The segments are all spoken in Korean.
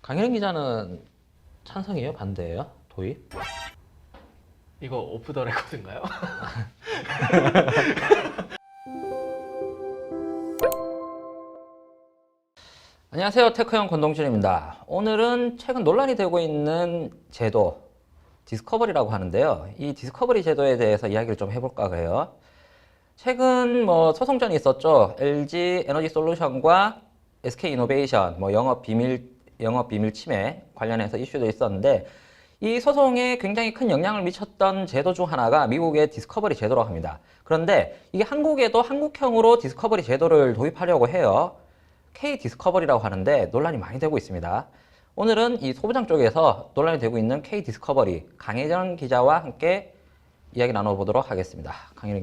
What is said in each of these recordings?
강혜령 기자는 찬성이에요? 반대예요? 도입? 이거 오프 더 레코드인가요? 안녕하세요. 테크형 권동준입니다. 오늘은 최근 논란이 되고 있는 제도 디스커버리라고 하는데요. 이 디스커버리 제도에 대해서 이야기를 좀 해볼까 해요. 최근 소송전이 있었죠. LG 에너지 솔루션과 SK 이노베이션 영업 비밀 침해 관련해서 이슈도 있었는데, 이 소송에 굉장히 큰 영향을 미쳤던 제도 중 하나가 미국의 디스커버리 제도라고 합니다. 그런데 이게 한국에도 한국형으로 디스커버리 제도를 도입하려고 해요. K 디스커버리라고 하는데 논란이 많이 되고 있습니다. 오늘은 이 소부장 쪽에서 논란이 되고 있는 K 디스커버리 강혜정 기자와 함께 이야기 나눠보도록 하겠습니다. 강혜정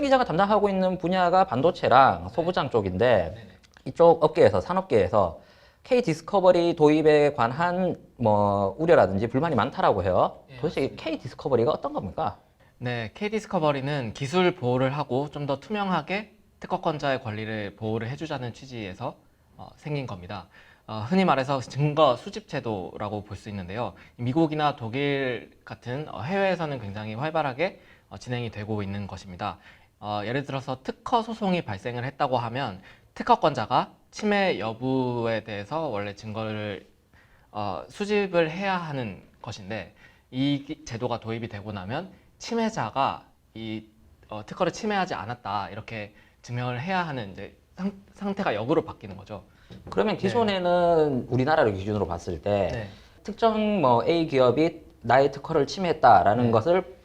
기자가 담당하고 있는 분야가 반도체랑 소부장 쪽인데, 이쪽 업계에서, 산업계에서 K 디스커버리 도입에 관한 우려라든지 불만이 많다라고 해요. 도대체 이 K 디스커버리가 어떤 겁니까? 네, K 디스커버리는 기술 보호를 하고 좀 더 투명하게 특허권자의 권리를 보호를 해주자는 취지에서 생긴 겁니다. 흔히 말해서 증거 수집 제도라고 볼 수 있는데요. 미국이나 독일 같은 해외에서는 굉장히 활발하게 진행이 되고 있는 것입니다. 예를 들어서 특허 소송이 발생을 했다고 하면 특허권자가 침해 여부에 대해서 원래 증거를 수집을 해야 하는 것인데, 이 제도가 도입이 되고 나면 침해자가 이 특허를 침해하지 않았다 이렇게 증명을 해야 하는 이제 상태가 역으로 바뀌는 거죠. 그러면 기존에는 우리나라를 기준으로 봤을 때 네. 특정 A 기업이 나의 특허를 침해했다라는 것을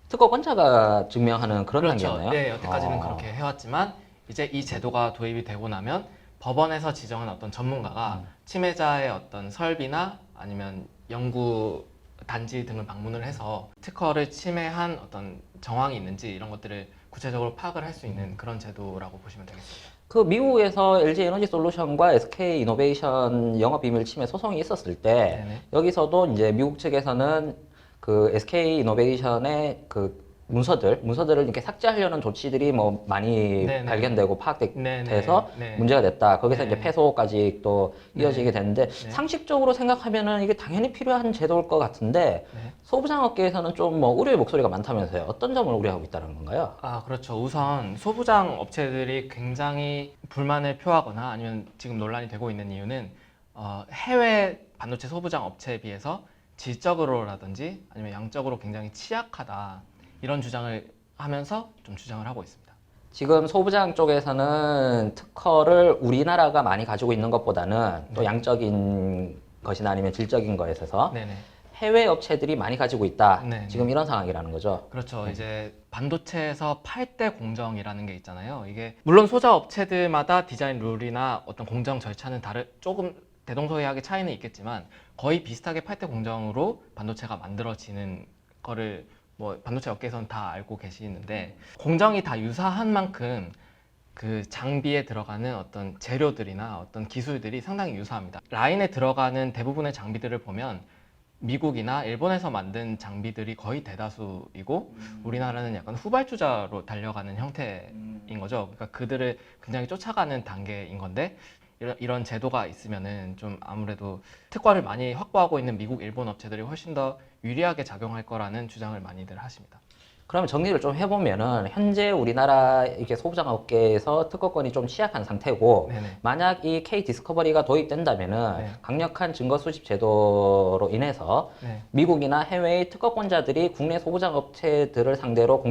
특허권자가 증명하는 그런 그렇죠. 단계였나요? 네, 여태까지는 그렇게 해왔지만 이제 이 제도가 도입이 되고 나면 법원에서 지정한 어떤 전문가가 침해자의 어떤 설비나 아니면 연구 단지 등을 방문을 해서 특허를 침해한 어떤 정황이 있는지 이런 것들을 구체적으로 파악을 할 수 있는 그런 제도라고 보시면 되겠습니다. 그 미국에서 LG 에너지 솔루션과 SK 이노베이션 영업 비밀 침해 소송이 있었을 때, 네네. 여기서도 이제 미국 측에서는 그 SK 이노베이션의 그 문서들을 이렇게 삭제하려는 조치들이 많이 네네. 발견되고 네네. 파악돼서 네. 문제가 됐다. 거기서 네. 이제 패소까지 또 이어지게 됐는데, 네. 상식적으로 생각하면은 이게 당연히 필요한 제도일 것 같은데, 네. 소부장업계에서는 좀 우려의 목소리가 많다면서요. 어떤 점을 우려하고 있다는 건가요? 그렇죠. 우선 소부장 업체들이 굉장히 불만을 표하거나 아니면 지금 논란이 되고 있는 이유는 해외 반도체 소부장 업체에 비해서 질적으로라든지 아니면 양적으로 굉장히 취약하다, 이런 주장을 하면서 좀 주장을 하고 있습니다. 지금 소부장 쪽에서는 특허를 우리나라가 많이 가지고 있는 것보다는 또 양적인 것이나 아니면 질적인 거에 있어서 네네. 해외 업체들이 많이 가지고 있다. 네, 지금 이런 상황이라는 거죠. 그렇죠. 이제 반도체에서 8대 공정이라는 게 있잖아요. 이게 물론 소자 업체들마다 디자인 룰이나 어떤 공정 절차는 조금 대동소이하게 차이는 있겠지만 거의 비슷하게 8대 공정으로 반도체가 만들어지는 거를 반도체 업계에서는 다 알고 계시는데, 공정이 다 유사한 만큼 그 장비에 들어가는 어떤 재료들이나 어떤 기술들이 상당히 유사합니다. 라인에 들어가는 대부분의 장비들을 보면 미국이나 일본에서 만든 장비들이 거의 대다수이고 우리나라는 약간 후발주자로 달려가는 형태인 거죠. 그러니까 그들을 굉장히 쫓아가는 단계인 건데, 이런 제도가 있으면은 좀 아무래도 특허를 많이 확보하고 있는 미국, 일본 업체들이 훨씬 더 유리하게 작용할 거라는 주장을 많이들 하십니다. 그러면 정리를 좀 해보면은, 현재 우리나라 이게 소부장 업계에서 특허권이 좀 취약한 상태고, 네네. 만약 이 K 디스커버리가 도입된다면은 네. 강력한 증거 수집 제도로 인해서 네. 미국이나 해외의 특허권자들이 국내 소부장 업체들을 상대로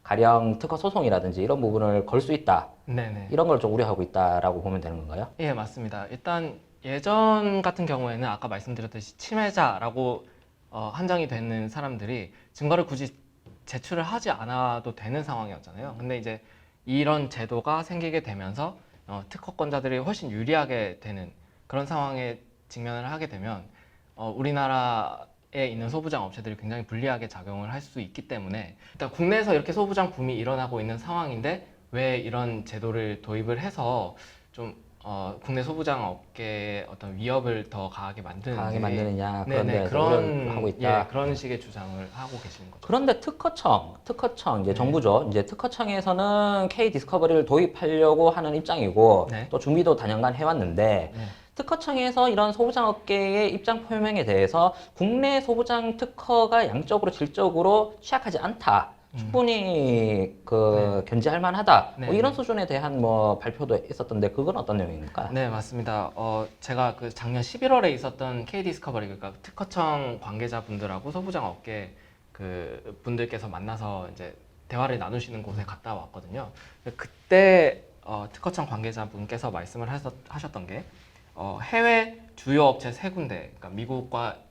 가령 특허 소송이라든지 이런 부분을 걸 수 있다. 네네. 이런 걸 좀 우려하고 있다라고 보면 되는 건가요? 예, 맞습니다. 일단 예전 같은 경우에는 아까 말씀드렸듯이 침해자라고 한정이 되는 사람들이 증거를 굳이 제출을 하지 않아도 되는 상황이었잖아요. 근데 이제 이런 제도가 생기게 되면서 특허권자들이 훨씬 유리하게 되는 그런 상황에 직면을 하게 되면 우리나라에 있는 소부장 업체들이 굉장히 불리하게 작용을 할 수 있기 때문에, 일단 국내에서 이렇게 소부장 붐이 일어나고 있는 상황인데 왜 이런 제도를 도입을 해서 좀 국내 소부장 업계의 어떤 위협을 더 강하게 만드느냐, 그런 네네, 데서 우려를 하고 있다. 예, 그런 식의 주장을 하고 계시는 거죠. 그런데 특허청 이제 정부죠. 이제 특허청에서는 K 디스커버리를 도입하려고 하는 입장이고, 네. 또 준비도 단연간 해왔는데, 네. 특허청에서 이런 소부장 업계의 입장 표명에 대해서 국내 소부장 특허가 양적으로 질적으로 취약하지 않다. 충분히 견지할 만하다. 네, 뭐 이런 네. 수준에 대한 뭐 발표도 있었던데 그건 어떤 내용입니까? 네, 맞습니다. 제가 그 작년 11월에 있었던 K-디스커버리, 그러니까 특허청 관계자분들하고 소부장 업계 그 분들께서 만나서 이제 대화를 나누시는 곳에 갔다 왔거든요. 그때 특허청 관계자분께서 말씀을 하셨던 게 해외 주요 업체 세 군데, 그러니까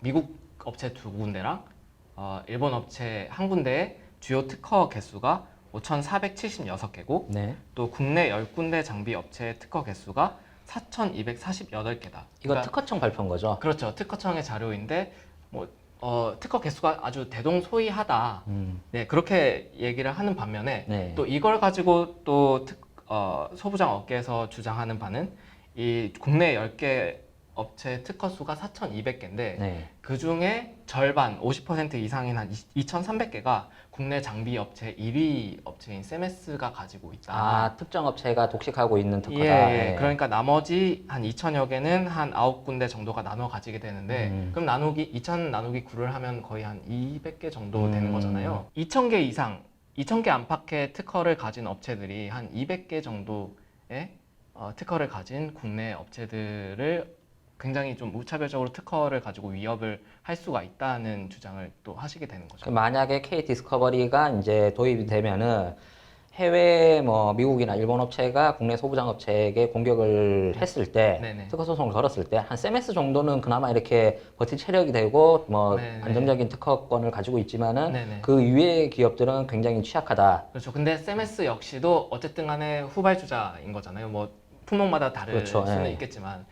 미국 업체 두 군데랑 일본 업체 한 군데의 주요 특허 개수가 5,476개고 네. 또 국내 10군데 장비 업체의 특허 개수가 4,248개다. 이거 특허청 발표인 거죠? 그렇죠. 특허청의 자료인데 뭐 특허 개수가 아주 대동소이하다. 네, 그렇게 얘기를 하는 반면에 네. 또 이걸 가지고 또 소부장 업계에서 주장하는 바는 이 국내 10개 업체 특허 수가 4,200개인데 네. 그 중에 절반 50% 이상인 한 2,300개가 국내 장비 업체 1위 업체인 세메스가 가지고 있다. 아, 특정 업체가 독식하고 있는 특허다. 예. 예. 그러니까 나머지 한 2,000여 개는 한 9군데 정도가 나눠 가지게 되는데 그럼 2,000 나누기 9를 하면 거의 한 200개 정도 되는 거잖아요. 2,000개 이상, 2,000개 안팎의 특허를 가진 업체들이 한 200개 정도의 특허를 가진 국내 업체들을 굉장히 좀 무차별적으로 특허를 가지고 위협을 할 수가 있다는 주장을 또 하시게 되는 거죠. 만약에 K 디스커버리가 이제 도입이 되면은 해외 뭐 미국이나 일본 업체가 국내 소부장 업체에게 공격을 했을 때 네네. 특허 소송을 걸었을 때 한 세메스 정도는 그나마 이렇게 버틸 체력이 되고 뭐 네네. 안정적인 특허권을 가지고 있지만은 네네. 그 이외의 기업들은 굉장히 취약하다. 그렇죠. 근데 세메스 역시도 어쨌든 간에 후발주자인 거잖아요. 뭐 품목마다 다를 그렇죠. 수는 예. 있겠지만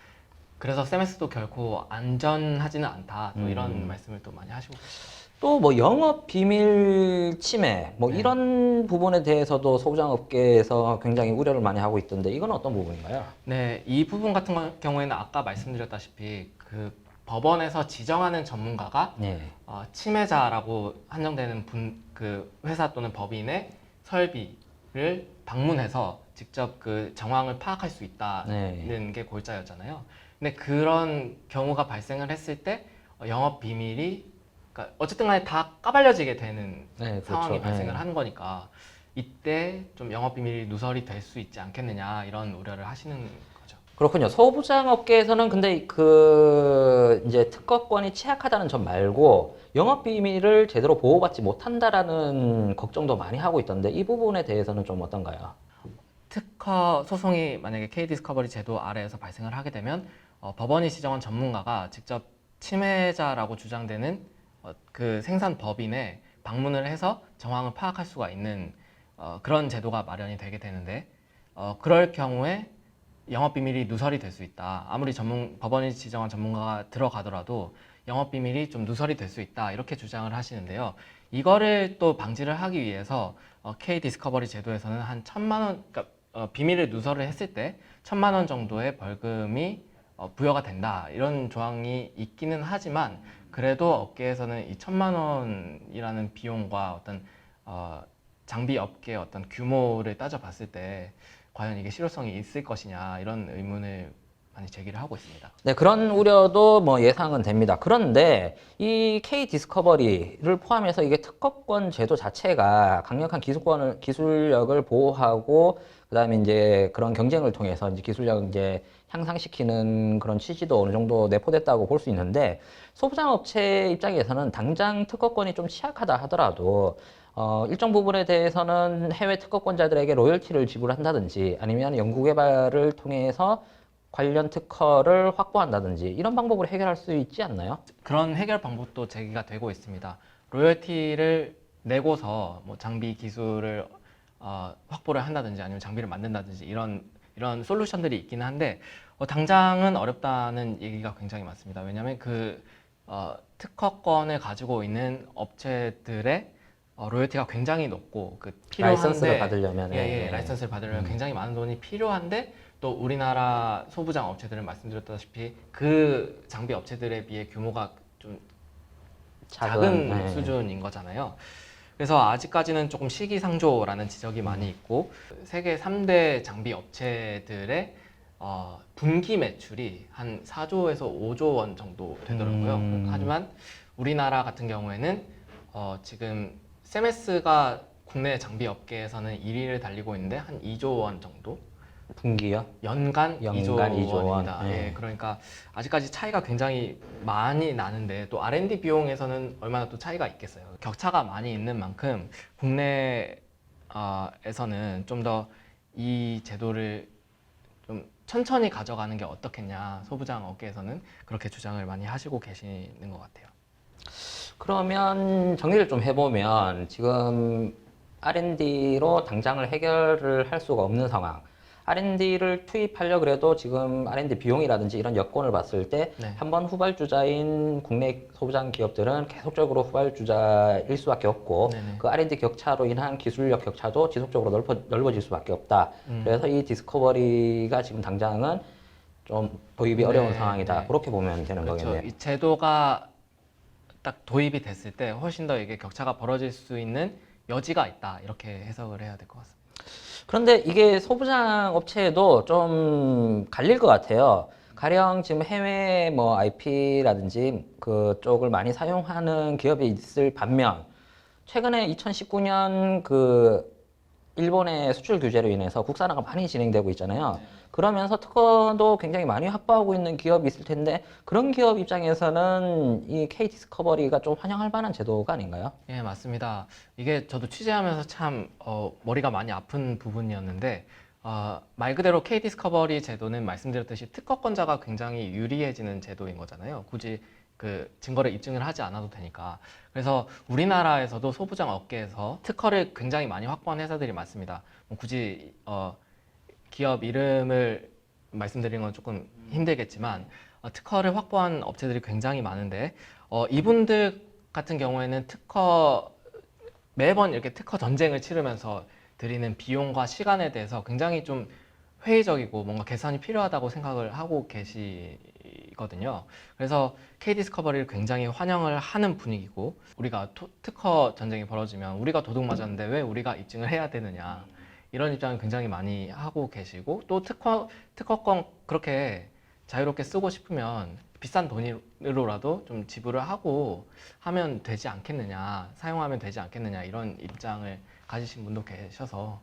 그래서 세메스도 결코 안전하지는 않다. 또 이런 말씀을 또 많이 하시고 계시죠. 또 뭐 영업 비밀 침해 뭐 네. 이런 부분에 대해서도 소부장 업계에서 굉장히 우려를 많이 하고 있던데 이건 어떤 부분인가요? 네, 이 부분 같은 경우에는 아까 말씀드렸다시피 그 법원에서 지정하는 전문가가 네. 침해자라고 한정되는 그 회사 또는 법인의 설비를 방문해서 직접 그 정황을 파악할 수 있다는 게 골자였잖아요. 근데 그런 경우가 발생을 했을 때 영업 비밀이 그러니까 어쨌든 간에 다 까발려지게 되는 네, 상황이 그렇죠. 발생을 네. 하는 거니까 이때 좀 영업 비밀이 누설이 될 수 있지 않겠느냐 이런 우려를 하시는 거죠. 그렇군요. 소부장 업계에서는 근데 그 이제 특허권이 취약하다는 점 말고 영업 비밀을 제대로 보호받지 못한다라는 걱정도 많이 하고 있던데 이 부분에 대해서는 좀 어떤가요? 특허 소송이 만약에 K-디스커버리 제도 아래에서 발생을 하게 되면 법원이 지정한 전문가가 직접 침해자라고 주장되는 그 생산 법인에 방문을 해서 정황을 파악할 수가 있는 그런 제도가 마련이 되게 되는데 그럴 경우에 영업 비밀이 누설이 될 수 있다. 아무리 법원이 지정한 전문가가 들어가더라도 영업 비밀이 좀 누설이 될 수 있다. 이렇게 주장을 하시는데요. 이거를 또 방지를 하기 위해서 K 디스커버리 제도에서는 한 1,000만 원, 그러니까 비밀을 누설을 했을 때 1,000만 원 정도의 벌금이 부여가 된다. 이런 조항이 있기는 하지만 그래도 업계에서는 이 1,000만 원이라는 비용과 어떤 장비 업계의 어떤 규모를 따져봤을 때 과연 이게 실효성이 있을 것이냐 이런 의문을 많이 제기를 하고 있습니다. 네, 그런 우려도 뭐 예상은 됩니다. 그런데 이 K 디스커버리를 포함해서 이게 특허권 제도 자체가 강력한 기술력을 보호하고 그다음에 이제 그런 경쟁을 통해서 이제 기술력 이제 향상시키는 그런 취지도 어느 정도 내포됐다고 볼 수 있는데 소부장 업체 입장에서는 당장 특허권이 좀 취약하다 하더라도 일정 부분에 대해서는 해외 특허권자들에게 로열티를 지불한다든지 아니면 연구개발을 통해서 관련 특허를 확보한다든지 이런 방법으로 해결할 수 있지 않나요? 그런 해결 방법도 제기가 되고 있습니다. 로열티를 내고서 뭐 장비 기술을 확보를 한다든지 아니면 장비를 만든다든지 이런 솔루션들이 있기는 한데 당장은 어렵다는 얘기가 굉장히 많습니다. 왜냐하면 그 특허권을 가지고 있는 업체들의 로열티가 굉장히 높고 그 필요한데 라이선스를 받으려면 라이선스를 받으려면 굉장히 많은 돈이 필요한데 또 우리나라 소부장 업체들은 말씀드렸다시피 그 장비 업체들에 비해 규모가 좀 작은 수준인 거잖아요. 그래서 아직까지는 조금 시기상조라는 지적이 많이 있고 세계 3대 장비 업체들의 분기 매출이 한 4조에서 5조 원 정도 되더라고요. 하지만 우리나라 같은 경우에는 지금 세메스가 국내 장비 업계에서는 1위를 달리고 있는데 한 2조 원 정도? 분기요? 연간 2조 2조 원. 원입니다. 네. 예, 그러니까 아직까지 차이가 굉장히 많이 나는데 또 R&D 비용에서는 얼마나 또 차이가 있겠어요. 격차가 많이 있는 만큼 국내에서는 좀 더 이 제도를 좀 천천히 가져가는 게 어떻겠냐, 소부장 업계에서는 그렇게 주장을 많이 하시고 계시는 것 같아요. 그러면 정리를 좀 해보면 지금 R&D로 당장을 해결을 할 수가 없는 상황. R&D를 투입하려 그래도 지금 R&D 비용이라든지 이런 여건을 봤을 때 네. 한번 후발주자인 국내 소부장 기업들은 계속적으로 후발주자일 수밖에 없고 네네. 그 R&D 격차로 인한 기술력 격차도 지속적으로 넓어질 수밖에 없다. 그래서 이 디스커버리가 지금 당장은 좀 도입이 어려운 네, 상황이다. 네. 그렇게 보면 되는 그렇죠. 거겠네요. 이 제도가 딱 도입이 됐을 때 훨씬 더 이게 격차가 벌어질 수 있는 여지가 있다. 이렇게 해석을 해야 될 것 같습니다. 그런데 이게 소부장 업체에도 좀 갈릴 것 같아요. 가령 지금 해외 뭐 IP라든지 그쪽을 많이 사용하는 기업이 있을 반면 최근에 2019년 그 일본의 수출 규제로 인해서 국산화가 많이 진행되고 있잖아요. 그러면서 특허도 굉장히 많이 확보하고 있는 기업이 있을 텐데 그런 기업 입장에서는 이 K 디스커버리가 좀 환영할 만한 제도가 아닌가요? 예, 맞습니다. 이게 저도 취재하면서 참 머리가 많이 아픈 부분이었는데 말 그대로 K 디스커버리 제도는 말씀드렸듯이 특허권자가 굉장히 유리해지는 제도인 거잖아요. 굳이 그 증거를 입증을 하지 않아도 되니까. 그래서 우리나라에서도 소부장 업계에서 특허를 굉장히 많이 확보한 회사들이 많습니다. 뭐 굳이 기업 이름을 말씀드리는 건 조금 힘들겠지만 특허를 확보한 업체들이 굉장히 많은데 이분들 같은 경우에는 매번 이렇게 특허 전쟁을 치르면서 들이는 비용과 시간에 대해서 굉장히 좀 회의적이고 뭔가 개선이 필요하다고 생각을 하고 계시거든요. 그래서 K-디스커버리를 굉장히 환영을 하는 분위기고 우리가 특허 전쟁이 벌어지면 우리가 도둑 맞았는데 왜 우리가 입증을 해야 되느냐 이런 입장을 굉장히 많이 하고 계시고 또 특허권 그렇게 자유롭게 쓰고 싶으면 비싼 돈으로라도 좀 지불을 하고 하면 되지 않겠느냐, 사용하면 되지 않겠느냐 이런 입장을 가지신 분도 계셔서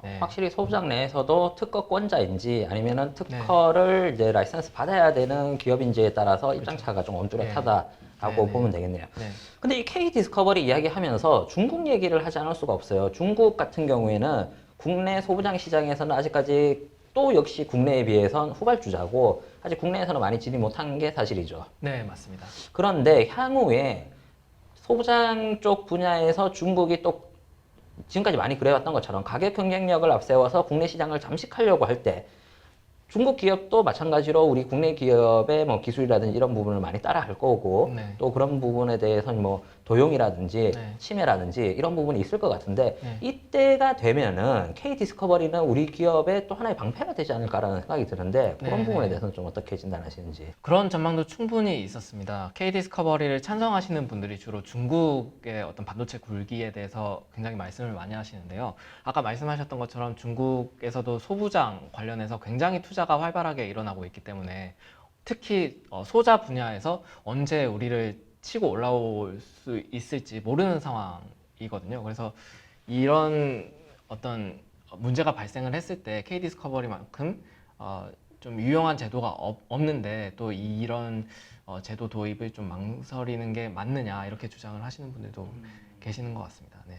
네. 확실히 소부장 내에서도 특허권자인지 아니면은 특허를 이제 라이선스 받아야 되는 기업인지에 따라서 입장차가 좀 뚜렷하다라고 네. 보면 되겠네요. 네. 근데 이 K 디스커버리 이야기하면서 중국 얘기를 하지 않을 수가 없어요. 중국 같은 경우에는 국내 소부장 시장에서는 아직까지 또 역시 국내에 비해선 후발주자고 아직 국내에서는 많이 진입 못한 게 사실이죠. 네, 맞습니다. 그런데 향후에 소부장 쪽 분야에서 중국이 또 지금까지 많이 그래왔던 것처럼 가격 경쟁력을 앞세워서 국내 시장을 잠식하려고 할 때 중국 기업도 마찬가지로 우리 국내 기업의 뭐 기술이라든지 이런 부분을 많이 따라할 거고 네. 또 그런 부분에 대해서는 뭐 도용이라든지 네. 침해라든지 이런 부분이 있을 것 같은데 네. 이때가 되면은 K 디스커버리는 우리 기업의 또 하나의 방패가 되지 않을까라는 생각이 드는데 그런 네. 부분에 대해서는 좀 어떻게 진단하시는지. 그런 전망도 충분히 있었습니다. K-디스커버리를 찬성하시는 분들이 주로 중국의 어떤 반도체 굴기에 대해서 굉장히 말씀을 많이 하시는데요. 아까 말씀하셨던 것처럼 중국에서도 소부장 관련해서 굉장히 투자가 활발하게 일어나고 있기 때문에 특히 소자 분야에서 언제 우리를 치고 올라올 수 있을지 모르는 상황이거든요. 그래서 이런 어떤 문제가 발생을 했을 때 K-디스커버리만큼 좀 유용한 제도가 없는데 또 이런 제도 도입을 좀 망설이는 게 맞느냐 이렇게 주장을 하시는 분들도 계시는 것 같습니다. 네.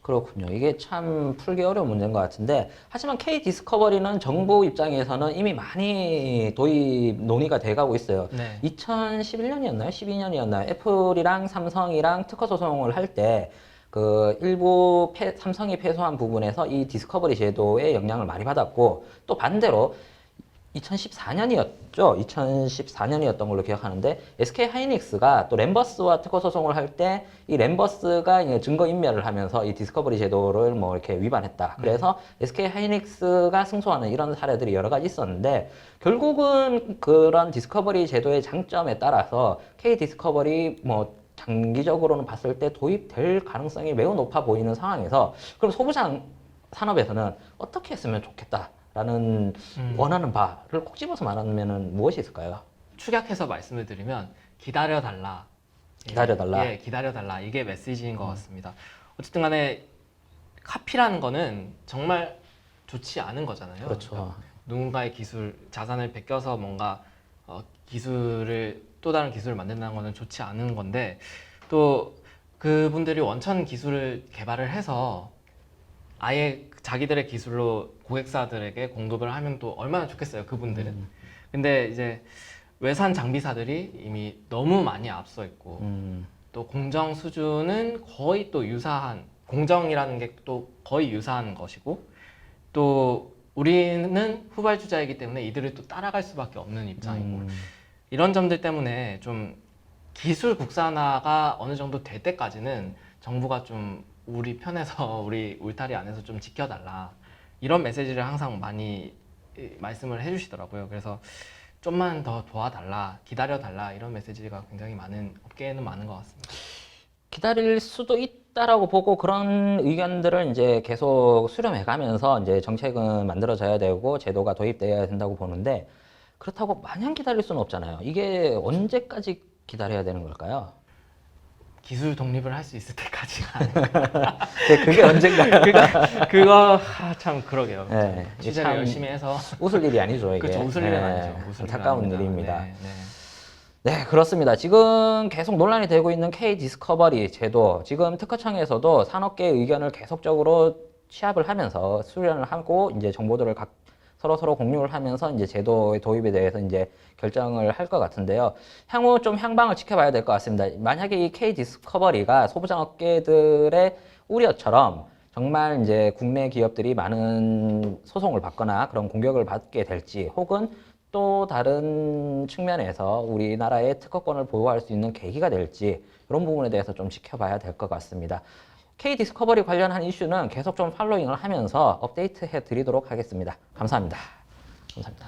그렇군요. 이게 참 풀기 어려운 문제인 것 같은데 하지만 K 디스커버리는 정부 입장에서는 이미 많이 도입 논의가 돼가고 있어요. 네. 2011년이었나요? 12년이었나요? 애플이랑 삼성이랑 특허 소송을 할 때 그 일부 삼성이 패소한 부분에서 이 디스커버리 제도의 영향을 많이 받았고 또 반대로 2014년이었죠. 2014년이었던 걸로 기억하는데 SK 하이닉스가 또 램버스와 특허 소송을 할 때 이 램버스가 증거 인멸을 하면서 이 디스커버리 제도를 뭐 이렇게 위반했다. 그래서 SK 하이닉스가 승소하는 이런 사례들이 여러 가지 있었는데 결국은 그런 디스커버리 제도의 장점에 따라서 K 디스커버리 뭐 장기적으로는 봤을 때 도입될 가능성이 매우 높아 보이는 상황에서 그럼 소부장 산업에서는 어떻게 했으면 좋겠다. 라는 원하는 바를 콕 집어서 말하면 무엇이 있을까요? 축약해서 말씀을 드리면 기다려달라. 기다려달라. 예, 기다려달라. 이게 메시지인 것 같습니다. 어쨌든 간에 카피라는 거는 정말 좋지 않은 거잖아요. 그렇죠. 그러니까 누군가의 기술, 자산을 베껴서 뭔가 기술을 또 다른 기술을 만든다는 거는 좋지 않은 건데 또 그분들이 원천 기술을 개발을 해서 아예 자기들의 기술로 고객사들에게 공급을 하면 또 얼마나 좋겠어요, 그분들은. 근데 이제 외산 장비사들이 이미 너무 많이 앞서 있고 또 공정 수준은 거의 또 유사한, 공정이라는 게 또 거의 유사한 것이고 또 우리는 후발주자이기 때문에 이들을 또 따라갈 수밖에 없는 입장이고 이런 점들 때문에 좀 기술 국산화가 어느 정도 될 때까지는 정부가 좀 우리 편에서 우리 울타리 안에서 좀 지켜달라 이런 메시지를 항상 많이 말씀을 해주시더라고요. 그래서 좀만 더 도와달라, 기다려달라 이런 메시지가 굉장히 많은 업계에는 많은 것 같습니다. 기다릴 수도 있다라고 보고 그런 의견들을 이제 계속 수렴해 가면서 이제 정책은 만들어져야 되고 제도가 도입돼야 된다고 보는데 그렇다고 마냥 기다릴 수는 없잖아요. 이게 언제까지 기다려야 되는 걸까요? 기술 독립을 할 수 있을 때까지가 그게 언젠가요? 그거 참 그러게요. 네, 이게 취재를 참 열심히 해서 웃을 일이 아니죠, 이게. 그렇죠. 웃을 일은 네, 아니죠. 웃을 일은 안타까운 아닙니다. 일입니다. 네, 네. 네, 그렇습니다. 지금 계속 논란이 되고 있는 K 디스커버리 제도, 지금 특허청에서도 산업계의 의견을 계속적으로 취합을 하면서 수련을 하고 이제 정보들을 서로 공유를 하면서 이제 제도의 도입에 대해서 이제 결정을 할 것 같은데요. 향후 좀 향방을 지켜봐야 될 것 같습니다. 만약에 이 K 디스커버리가 소부장 업계들의 우려처럼 정말 이제 국내 기업들이 많은 소송을 받거나 그런 공격을 받게 될지 혹은 또 다른 측면에서 우리나라의 특허권을 보호할 수 있는 계기가 될지 이런 부분에 대해서 좀 지켜봐야 될 것 같습니다. K 디스커버리 관련한 이슈는 계속 좀 팔로잉을 하면서 업데이트 해 드리도록 하겠습니다. 감사합니다. 감사합니다.